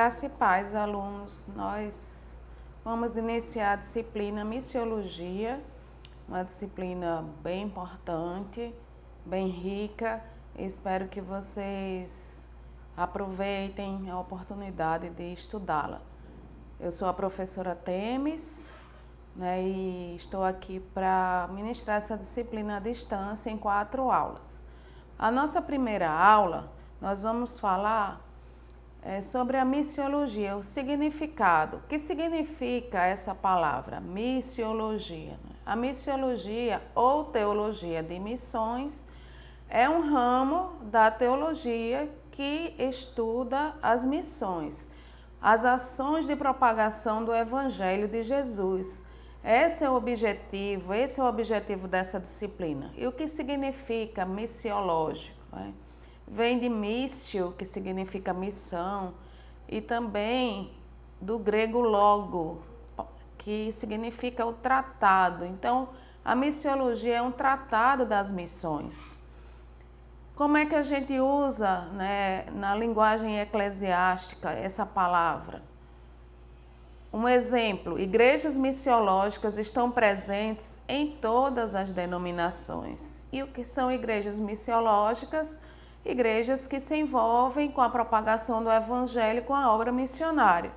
Graça e paz, alunos. Nós vamos iniciar a disciplina Missiologia, uma disciplina bem importante, bem rica. Espero que vocês aproveitem a oportunidade de estudá-la. Eu sou a professora Temes, e estou aqui para ministrar essa disciplina à distância em 4 aulas. A nossa primeira aula, nós vamos falar sobre a missiologia, o significado. O que significa essa palavra, missiologia? A missiologia ou teologia de missões é um ramo da teologia que estuda as missões, as ações de propagação do Evangelho de Jesus. Esse é o objetivo dessa disciplina. E o que significa missiológico? Vem de missio, que significa missão, e também do grego logo, que significa o tratado. Então, a missiologia é um tratado das missões. Como é que a gente usa, na linguagem eclesiástica essa palavra? Um exemplo, igrejas missiológicas estão presentes em todas as denominações. E o que são igrejas missiológicas? Igrejas que se envolvem com a propagação do Evangelho, com a obra missionária.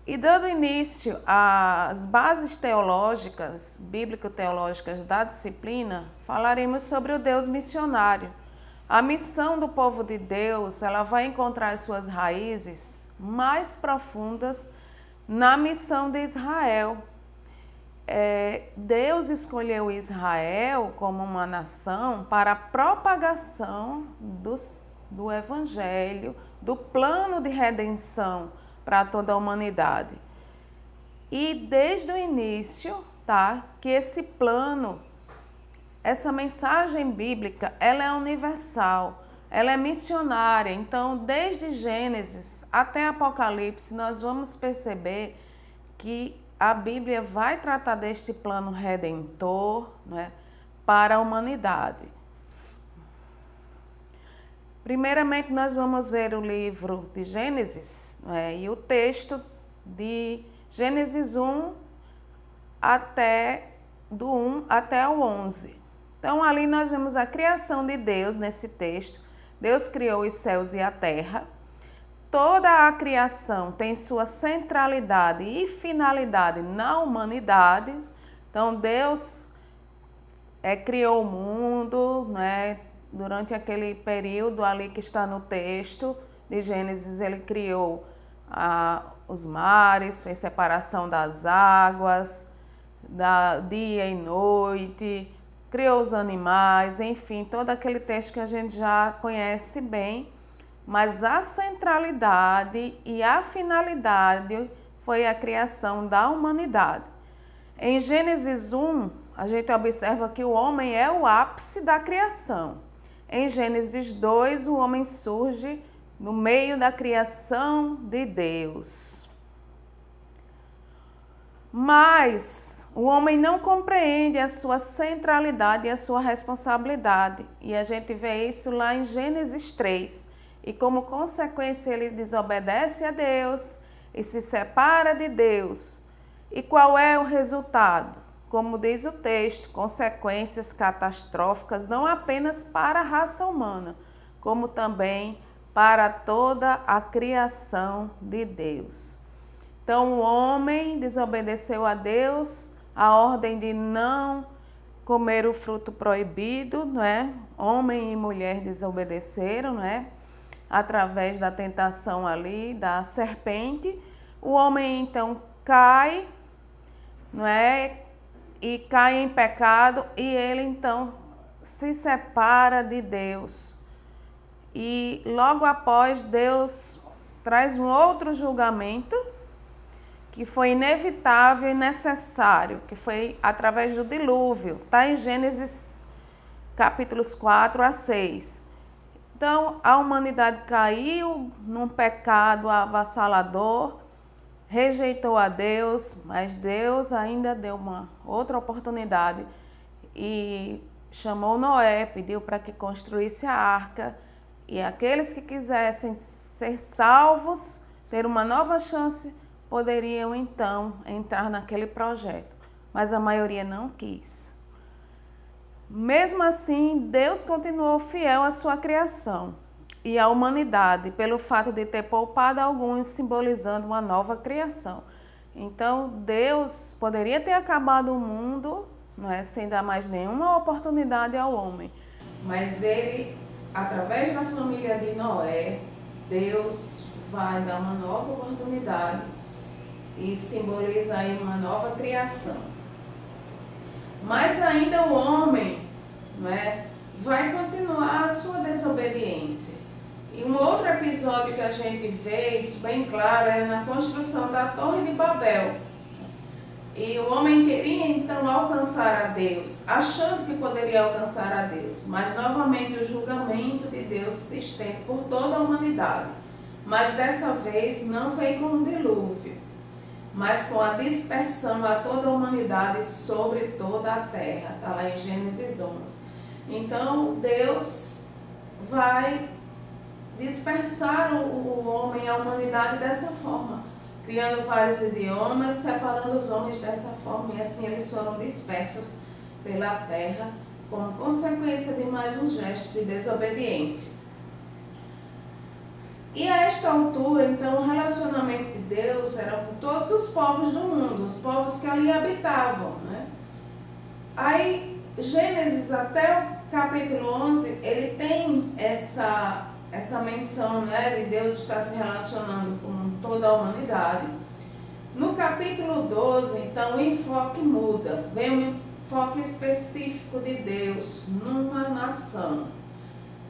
E dando início às bases teológicas, bíblico-teológicas da disciplina, falaremos sobre o Deus missionário. A missão do povo de Deus, ela vai encontrar as suas raízes mais profundas na missão de Israel. Deus escolheu Israel como uma nação para a propagação do Evangelho, do plano de redenção para toda a humanidade. E desde o início, que esse plano, essa mensagem bíblica, ela é universal, ela é missionária. Então, desde Gênesis até Apocalipse, nós vamos perceber que a Bíblia vai tratar deste plano redentor, para a humanidade. Primeiramente, nós vamos ver o livro de Gênesis, e o texto de Gênesis 1 do 1 até o 11. Então, ali nós vemos a criação de Deus nesse texto. Deus criou os céus e a terra. Toda a criação tem sua centralidade e finalidade na humanidade. Então, Deus criou o mundo, durante aquele período ali que está no texto de Gênesis. Ele criou os mares, fez separação das águas, dia e noite, criou os animais, enfim, todo aquele texto que a gente já conhece bem. Mas a centralidade e a finalidade foi a criação da humanidade. Em Gênesis 1, a gente observa que o homem é o ápice da criação. Em Gênesis 2, o homem surge no meio da criação de Deus. Mas o homem não compreende a sua centralidade e a sua responsabilidade. E a gente vê isso lá em Gênesis 3. E como consequência ele desobedece a Deus e se separa de Deus. E qual é o resultado? Como diz o texto, consequências catastróficas não apenas para a raça humana, como também para toda a criação de Deus. Então o homem desobedeceu a Deus, a ordem de não comer o fruto proibido, Homem e mulher desobedeceram, através da tentação ali da serpente. O homem então cai, e cai em pecado, e ele então se separa de Deus. E logo após, Deus traz um outro julgamento que foi inevitável e necessário, que foi através do dilúvio. Está em Gênesis capítulos 4 a 6. Então, a humanidade caiu num pecado avassalador, rejeitou a Deus, mas Deus ainda deu uma outra oportunidade e chamou Noé, pediu para que construísse a arca E aqueles que quisessem ser salvos, ter uma nova chance, poderiam então entrar naquele projeto. Mas a maioria não quis. Mesmo assim, Deus continuou fiel à sua criação e à humanidade, pelo fato de ter poupado alguns, simbolizando uma nova criação. Então, Deus poderia ter acabado o mundo, não é, sem dar mais nenhuma oportunidade ao homem. Mas ele, através da família de Noé, Deus vai dar uma nova oportunidade e simboliza aí uma nova criação. Mas ainda o homem, não é, vai continuar a sua desobediência. E um outro episódio que a gente vê isso bem claro é na construção da Torre de Babel. E o homem queria então alcançar a Deus, achando que poderia alcançar a Deus. Mas novamente o julgamento de Deus se estende por toda a humanidade. Mas dessa vez não vem com um dilúvio, mas com a dispersão a toda a humanidade sobre toda a terra. Está lá em Gênesis 11. Então Deus vai dispersar o homem, a humanidade dessa forma, criando vários idiomas, separando os homens dessa forma, e assim eles foram dispersos pela terra, como consequência de mais um gesto de desobediência. E a esta altura, então, o relacionamento de Deus era com todos os povos do mundo, os povos que ali habitavam, né? Aí, Gênesis até o capítulo 11, ele tem essa menção, né, de Deus estar se relacionando com toda a humanidade. No capítulo 12, então, o enfoque muda. Vem um enfoque específico de Deus numa nação.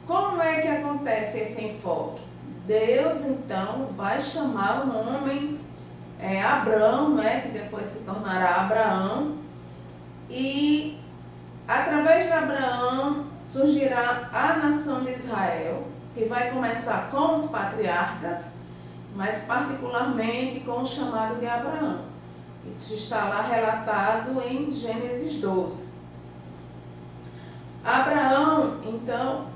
Como é que acontece esse enfoque? Deus, então, vai chamar um homem, Abrão, né, que depois se tornará Abraão, e através de Abraão surgirá a nação de Israel, que vai começar com os patriarcas, mas particularmente com o chamado de Abraão. Isso está lá relatado em Gênesis 12. Abraão, então,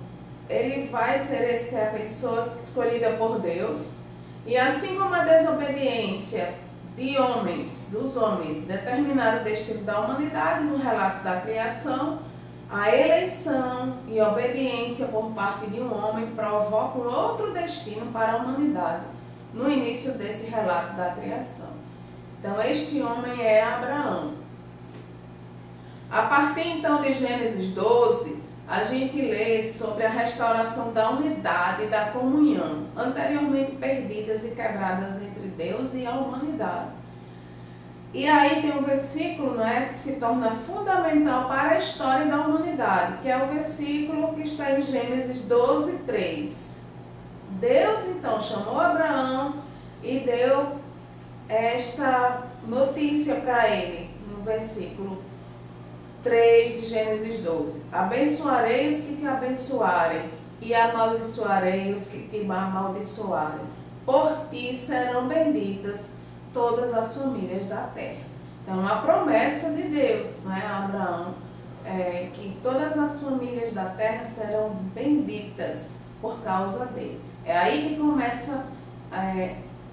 ele vai ser a pessoa escolhida por Deus, e assim como a desobediência dos homens, determinar o destino da humanidade no relato da criação, a eleição e obediência por parte de um homem provocam outro destino para a humanidade no início desse relato da criação. Então, este homem é Abraão. A partir então de Gênesis 12, a gente lê sobre a restauração da unidade e da comunhão, anteriormente perdidas e quebradas entre Deus e a humanidade. E aí tem um versículo, né, que se torna fundamental para a história da humanidade, que é o versículo que está em Gênesis 12, 3. Deus então chamou Abraão e deu esta notícia para ele, no versículo 3 de Gênesis 12. Abençoarei os que te abençoarem e amaldiçoarei os que te amaldiçoarem. Por ti serão benditas todas as famílias da terra. Então, a promessa de Deus, né, a Abraão, é que todas as famílias da terra serão benditas por causa dele. É aí que começa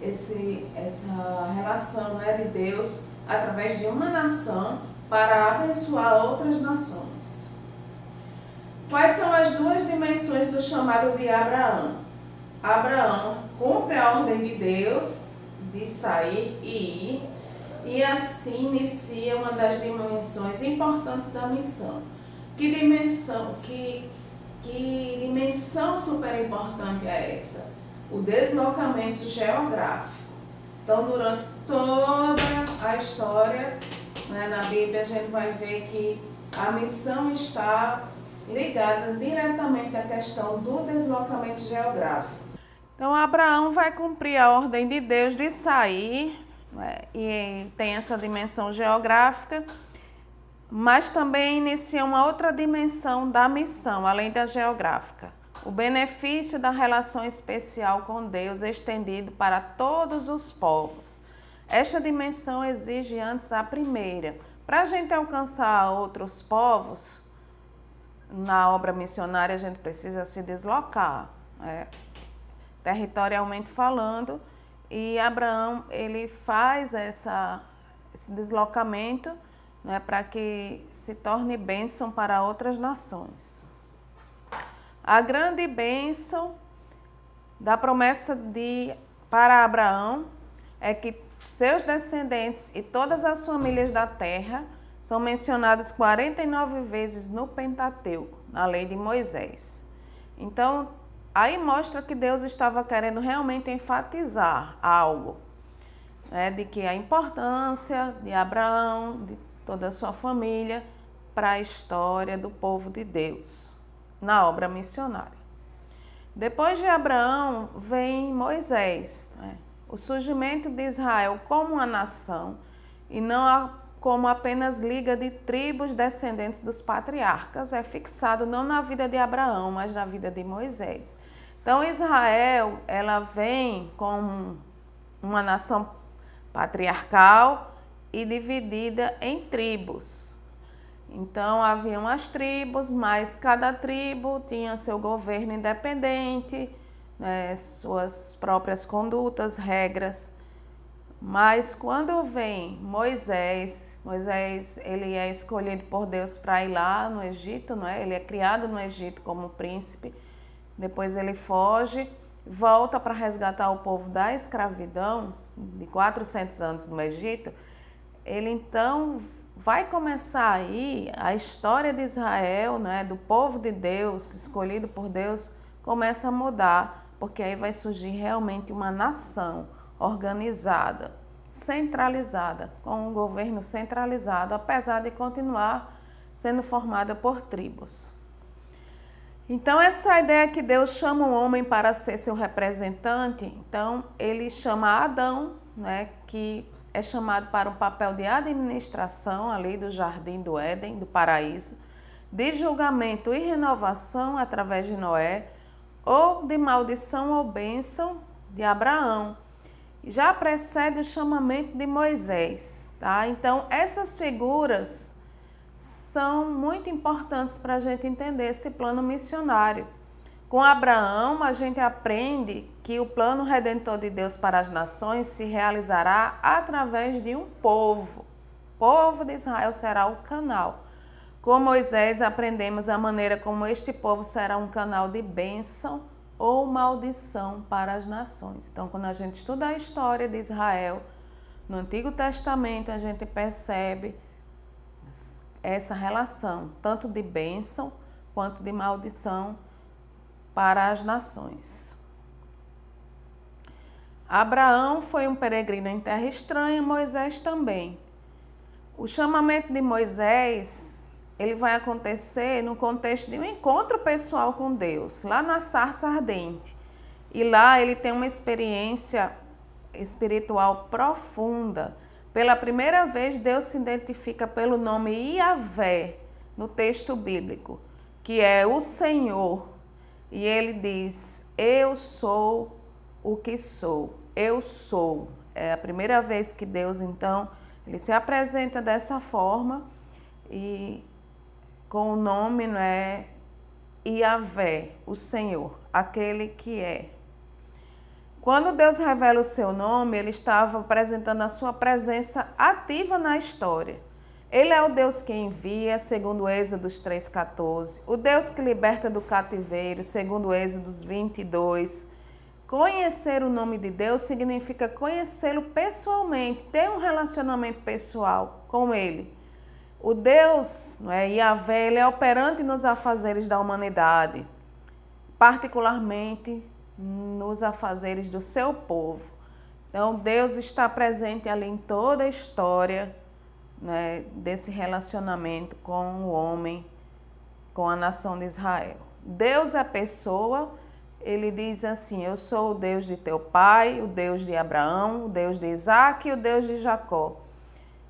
essa relação, né, de Deus através de uma nação para abençoar outras nações. Quais são as duas dimensões do chamado de Abraão? Abraão cumpre a ordem de Deus de sair e ir, e assim inicia uma das dimensões importantes da missão. Que dimensão super importante é essa? O deslocamento geográfico. Então, durante toda a história, né, na Bíblia, a gente vai ver que a missão está ligada diretamente à questão do deslocamento geográfico. Então, Abraão vai cumprir a ordem de Deus de sair, né, e tem essa dimensão geográfica, mas também inicia uma outra dimensão da missão, além da geográfica. O benefício da relação especial com Deus estendido para todos os povos. Esta dimensão exige antes a primeira. Para a gente alcançar outros povos, na obra missionária a gente precisa se deslocar. territorialmente falando, e Abraão ele faz esse deslocamento, né, para que se torne bênção para outras nações. A grande bênção da promessa para Abraão é que seus descendentes e todas as famílias da terra são mencionados 49 vezes no Pentateuco, na lei de Moisés. Então, aí mostra que Deus estava querendo realmente enfatizar algo, né, de que a importância de Abraão, de toda a sua família, para a história do povo de Deus, na obra missionária. Depois de Abraão vem Moisés, né, o surgimento de Israel como uma nação e não como apenas liga de tribos descendentes dos patriarcas, é fixado não na vida de Abraão, mas na vida de Moisés. Então Israel, ela vem como uma nação patriarcal e dividida em tribos. Então haviam as tribos, mas cada tribo tinha seu governo independente, né, suas próprias condutas, regras. Mas quando vem Moisés, ele é escolhido por Deus para ir lá no Egito, não é? Ele é criado no Egito como príncipe, depois ele foge, volta para resgatar o povo da escravidão de 400 anos no Egito. Ele então vai começar aí a história de Israel, né, do povo de Deus, escolhido por Deus, começa a mudar, porque aí vai surgir realmente uma nação organizada, centralizada, com um governo centralizado, apesar de continuar sendo formada por tribos. Então, essa ideia que Deus chama o homem para ser seu representante, então ele chama Adão, né, que é chamado para um papel de administração ali do jardim do Éden, do paraíso, de julgamento e renovação através de Noé, ou de maldição ou bênção de Abraão. Já precede o chamamento de Moisés, tá? Então, essas figuras são muito importantes para a gente entender esse plano missionário. Com Abraão, a gente aprende que o plano redentor de Deus para as nações se realizará através de um povo. O povo de Israel será o canal. Com Moisés, aprendemos a maneira como este povo será um canal de bênção ou maldição para as nações. Então, quando a gente estuda a história de Israel, no Antigo Testamento, a gente percebe essa relação, tanto de bênção quanto de maldição para as nações. Abraão foi um peregrino em terra estranha, Moisés também. O chamamento de Moisés, ele vai acontecer no contexto de um encontro pessoal com Deus, lá na sarça ardente. E lá ele tem uma experiência espiritual profunda. Pela primeira vez, Deus se identifica pelo nome Iavé no texto bíblico, que é o Senhor. E ele diz, eu sou o que sou, eu sou. É a primeira vez que Deus, então, ele se apresenta dessa forma e com o nome, não é, Iavé, o Senhor, aquele que é. Quando Deus revela o seu nome, ele estava apresentando a sua presença ativa na história. Ele é o Deus que envia, segundo Êxodos 3,14. O Deus que liberta do cativeiro, segundo Êxodos 22. Conhecer o nome de Deus significa conhecê-lo pessoalmente, ter um relacionamento pessoal com ele. O Deus, não é, Iavé, ele é operante nos afazeres da humanidade, particularmente nos afazeres do seu povo. Então, Deus está presente ali em toda a história, né, desse relacionamento com o homem, com a nação de Israel. Deus é pessoa, ele diz assim, eu sou o Deus de teu pai, o Deus de Abraão, o Deus de Isaac e o Deus de Jacó.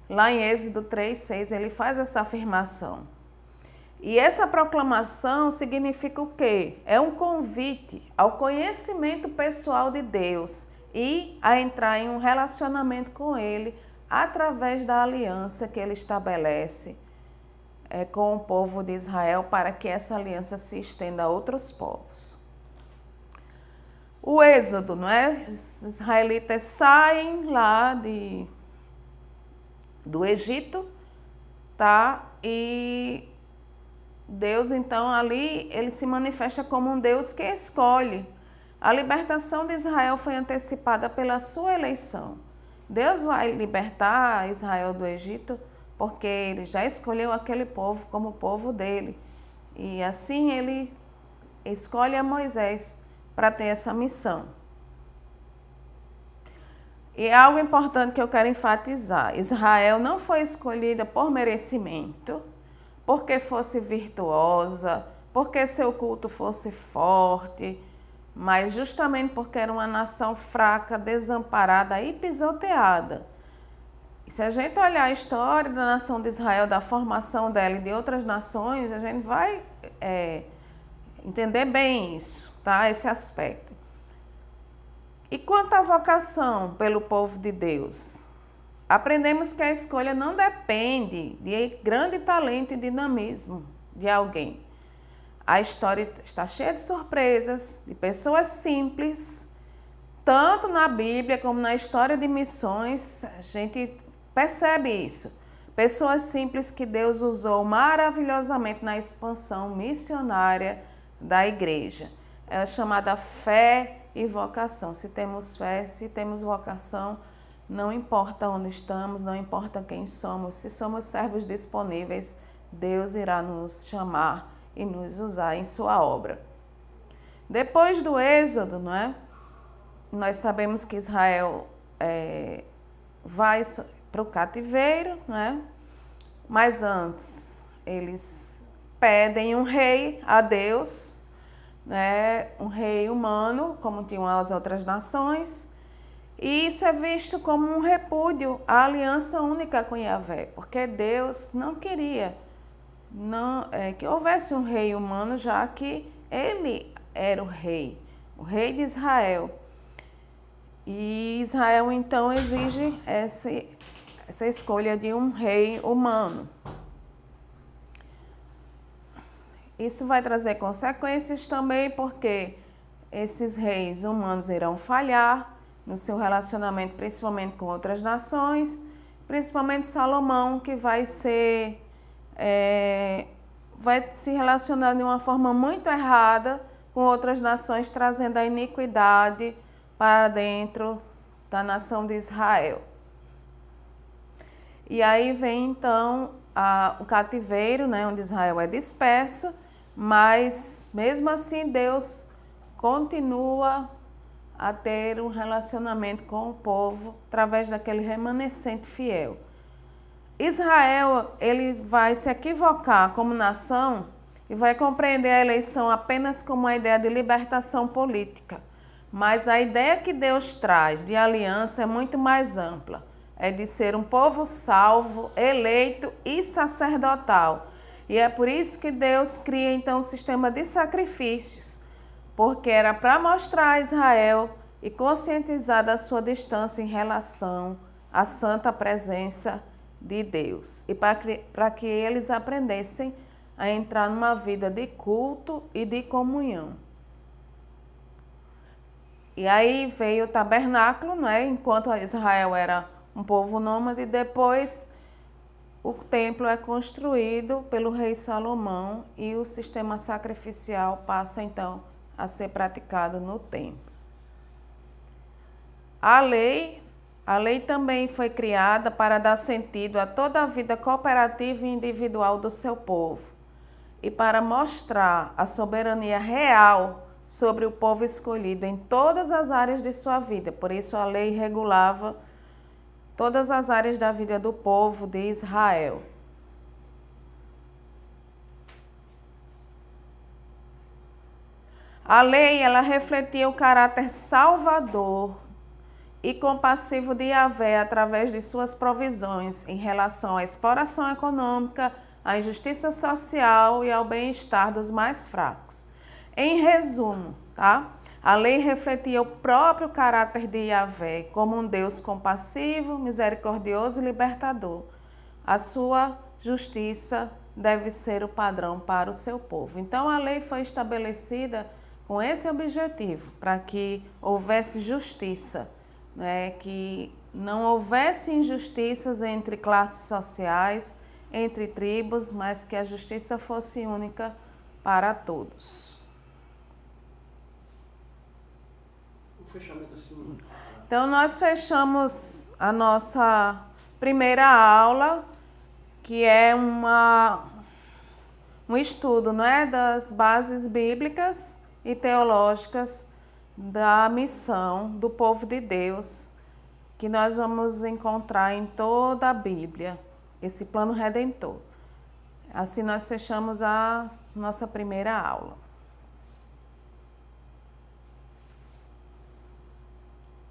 Lá em Êxodo 3,6 ele faz essa afirmação. E essa proclamação significa o quê? É um convite ao conhecimento pessoal de Deus e a entrar em um relacionamento com Ele através da aliança que Ele estabelece com o povo de Israel para que essa aliança se estenda a outros povos. o êxodo, não é? Os israelitas saem lá do Egito, tá? E Deus, então, ali, ele se manifesta como um Deus que escolhe. A libertação de Israel foi antecipada pela sua eleição. Deus vai libertar Israel do Egito porque ele já escolheu aquele povo como povo dele. E assim ele escolhe a Moisés para ter essa missão. E algo importante que eu quero enfatizar: Israel não foi escolhida por merecimento, porque fosse virtuosa, porque seu culto fosse forte, mas justamente porque era uma nação fraca, desamparada e pisoteada. E se a gente olhar a história da nação de Israel, da formação dela e de outras nações, a gente vai entender bem isso, tá? Esse aspecto. E quanto à vocação pelo povo de Deus? Aprendemos que a escolha não depende de grande talento e dinamismo de alguém. A história está cheia de surpresas, de pessoas simples, tanto na Bíblia como na história de missões, a gente percebe isso. Pessoas simples que Deus usou maravilhosamente na expansão missionária da igreja. É a chamada fé e vocação. Se temos fé, se temos vocação, não importa onde estamos, não importa quem somos, se somos servos disponíveis, Deus irá nos chamar e nos usar em sua obra. Depois do êxodo, não é? Nós sabemos que Israel vai para o cativeiro, não é? Mas antes eles pedem um rei a Deus, né? Um rei humano, como tinham as outras nações. E isso é visto como um repúdio à aliança única com Yahvé, porque Deus não queria que houvesse um rei humano, já que ele era o rei de Israel. E Israel então exige essa escolha de um rei humano. Isso vai trazer consequências também, porque esses reis humanos irão falhar no seu relacionamento, principalmente com outras nações, principalmente Salomão, que vai se relacionar de uma forma muito errada com outras nações, trazendo a iniquidade para dentro da nação de Israel. E aí vem então o cativeiro, né, onde Israel é disperso, mas mesmo assim Deus continua a ter um relacionamento com o povo através daquele remanescente fiel. Israel, ele vai se equivocar como nação e vai compreender a eleição apenas como uma ideia de libertação política. Mas a ideia que Deus traz de aliança é muito mais ampla. É de ser um povo salvo, eleito e sacerdotal. E é por isso que Deus cria então um sistema de sacrifícios, porque era para mostrar a Israel e conscientizar da sua distância em relação à santa presença de Deus. E para que eles aprendessem a entrar numa vida de culto e de comunhão. E aí veio o tabernáculo, né? Enquanto Israel era um povo nômade, depois o templo é construído pelo rei Salomão e o sistema sacrificial passa então a ser praticado no templo. A lei também foi criada para dar sentido a toda a vida cooperativa e individual do seu povo e para mostrar a soberania real sobre o povo escolhido em todas as áreas de sua vida. Por isso a lei regulava todas as áreas da vida do povo de Israel. A lei, ela refletia o caráter salvador e compassivo de Yahvé através de suas provisões em relação à exploração econômica, à injustiça social e ao bem-estar dos mais fracos. Em resumo, tá? A lei refletia o próprio caráter de Yahvé como um Deus compassivo, misericordioso e libertador. A sua justiça deve ser o padrão para o seu povo. Então, a lei foi estabelecida com esse objetivo, para que houvesse justiça, né? Que não houvesse injustiças entre classes sociais, entre tribos, mas que a justiça fosse única para todos. Um fechamento assim. Então, nós fechamos a nossa primeira aula, que é um estudo, não é, das bases bíblicas e teológicas da missão do povo de Deus, que nós vamos encontrar em toda a Bíblia, esse plano redentor. Assim nós fechamos a nossa primeira aula.